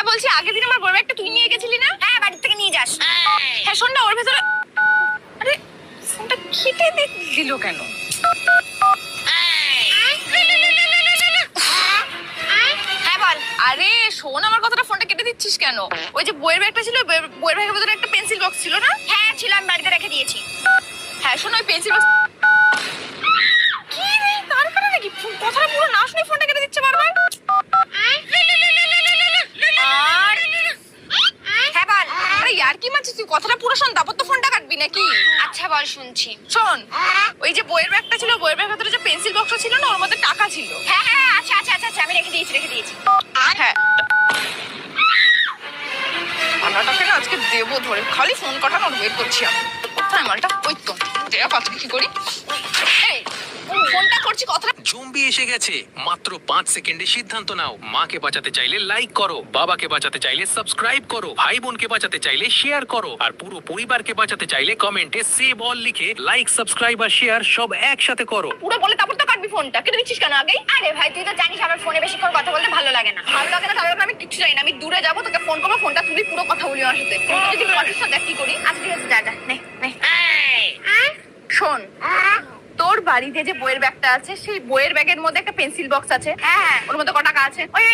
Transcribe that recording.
হ্যাঁ বলছি, আগের দিন আমার বড় ব্যাগটা তুই নিয়ে গেছিলি না? হ্যাঁ, বাড়ি থেকে নিয়ে যাস। হ্যাঁ শোন না, ওর ভেতরে আরে ফোনটা কেটে দিল কেন? হ্যাঁ বল। আরে শোন আমার কথাটা, ফোনটা কেটে দিচ্ছিস কেন? ওই যে বইয়ের ব্যাগটা ছিল, বইয়ের ব্যাগের ভেতরে একটা পেন্সিল বক্স ছিল না? হ্যাঁ ছিল, আমি বাড়িতে রেখে দিয়েছি। হ্যাঁ শোন, ওই পেন্সিল বক্স কি রে, তার কারণে নাকি কথাটা পুরো না শুনে ফোনটা কেটে দিচ্ছে বারবার? আর হ্যাঁ বল। আরে ইয়ার কি মারছিস তুই? কথাটা পুরো শোন, তারপর তো ফোনটা কাটবি নাকি? আচ্ছা বল, শুনছি। শোন, ওই যে বইয়ের ব্যাগটা ছিল, বইয়ের ব্যাগের ভেতরে যে পেন্সিল বক্সটা ছিল না, ওর মধ্যে টাকা ছিল। হ্যাঁ হ্যাঁ, আচ্ছা আচ্ছা আচ্ছা, আমি রেখে দিয়েছি। হ্যাঁ মালটাকে না আজকে দেবো ধরে, খালি ফোন কাটানোর ওয়েট করছি আমি। কোথায় মালটা? ওই তো দেয়া পাত্র, কি করি? এই ফোনটা করছি, কথাটা জম্বি এসে গেছে। মাত্র 5 সেকেন্ডে সিদ্ধান্ত নাও। মাকে বাঁচাতে চাইলে লাইক করো, বাবাকে বাঁচাতে চাইলে সাবস্ক্রাইব করো, ভাই বোনকে বাঁচাতে চাইলে শেয়ার করো, আর পুরো পরিবারকে বাঁচাতে চাইলে কমেন্টে সেভ অল লিখে লাইক, সাবস্ক্রাইব আর শেয়ার সব একসাথে করো। পুরো বলে তারপর তো কাটবি ফোনটা। কেটে দিচ্ছিস কেন আগেই? আরে ভাই, তুই তো জানিস আমার ফোনে বেশিক্ষণ কথা বলতে ভালো লাগে না। ভালো লাগে না, তাহলে আমি কিচ্ছু জানি না। আমি দূরে যাবো, তোকে ফোন করবো, ফোনটা তুলি, পুরো কথা বলি আমার সাথে। তুই যদি পারিস না, দেখ কি করি। আচ্ছা ঠিক আছে, যা যা, নে নে। শোন, তোর বাড়িতে যে বইয়ের ব্যাগটা আছে, সেই বইয়ের ব্যাগের মধ্যে একটা পেন্সিল বক্স আছে। হ্যাঁ হ্যাঁ, ওর মধ্যে ক টাকা আছে? ওই